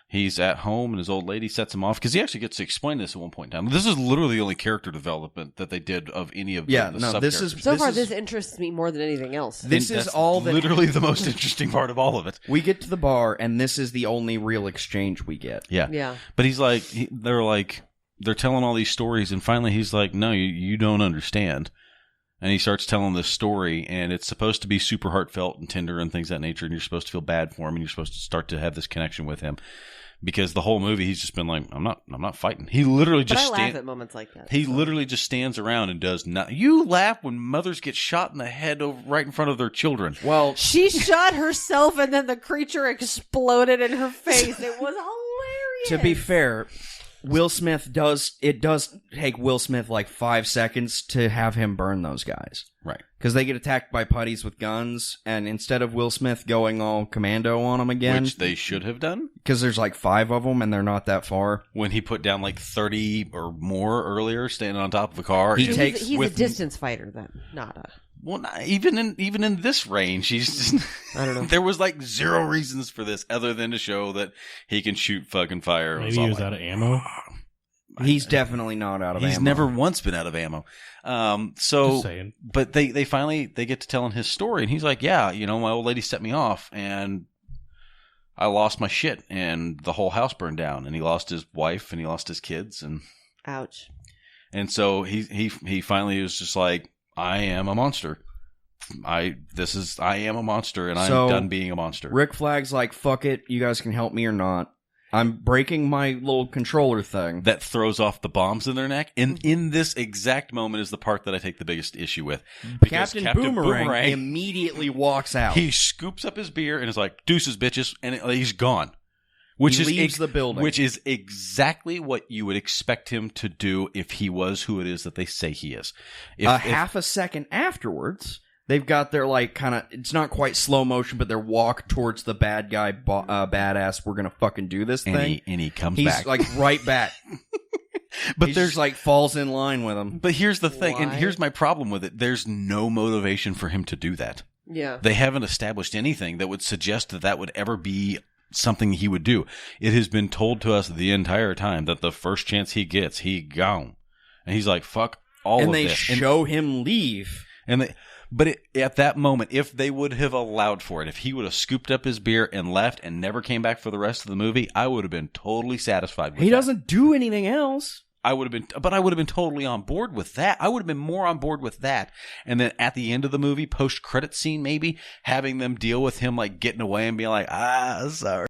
He's at home, and his old lady sets him off because he actually gets to explain this at one point in time. This is literally the only character development that they did of any of the sub-characters. This interests me more than anything else. This is all literally the most interesting part of all of it. We get to the bar, and this is the only real exchange we get. Yeah. But he's like, they're telling all these stories, and finally he's like, no, you don't understand. And he starts telling this story, and it's supposed to be super heartfelt and tender and things of that nature, and you're supposed to feel bad for him, and you're supposed to start to have this connection with him. Because the whole movie, he's just been like, I'm not fighting. He literally just I laugh at moments like that. He literally just stands around and does nothing. You laugh when mothers get shot in the head right in front of their children. Well, she shot herself, and then the creature exploded in her face. It was hilarious. To be fair, Will Smith does take Will Smith like 5 seconds to have him burn those guys. Right. Because they get attacked by putties with guns, and instead of Will Smith going all commando on them again... Which they should have done. Because there's like 5 of them, and they're not that far. When he put down like 30 or more earlier, standing on top of a car. He's a distance fighter then, not a... Well, even in this range, he's just... I don't know. There was like 0 reasons for this other than to show that he can shoot fucking fire. Maybe he was out of ammo. He's definitely not out of ammo. He's never once been out of ammo. Just saying. But they finally get to telling his story, and he's like, yeah, my old lady set me off, and I lost my shit, and the whole house burned down, and he lost his wife, and he lost his kids, and ouch. And so he finally was just like, I am a monster. I am a monster, and I'm done being a monster. Rick Flag's like, fuck it, you guys can help me or not. I'm breaking my little controller thing. That throws off the bombs in their neck. And in this exact moment is the part that I take the biggest issue with. Because Captain Boomerang immediately walks out. He scoops up his beer and is like, deuces, bitches, and he's gone. He leaves the building. Which is exactly what you would expect him to do if he was who it is that they say he is. Half a second afterwards... They've got their, like, kind of, it's not quite slow motion, but their walk towards the bad guy, badass, we're gonna fucking do this thing. And he comes back. He's, like, right back. But there's, like, falls in line with him. But here's the thing, and here's my problem with it. There's no motivation for him to do that. Yeah. They haven't established anything that would suggest that would ever be something he would do. It has been told to us the entire time that the first chance he gets, he gone. And he's like, fuck all of this. And they show him leave. But at that moment, if they would have allowed for it, if he would have scooped up his beer and left and never came back for the rest of the movie, I would have been totally satisfied with that. He doesn't do anything else. I would have been totally on board with that. I would have been more on board with that. And then at the end of the movie, post-credit scene maybe, having them deal with him like getting away and being like, sorry.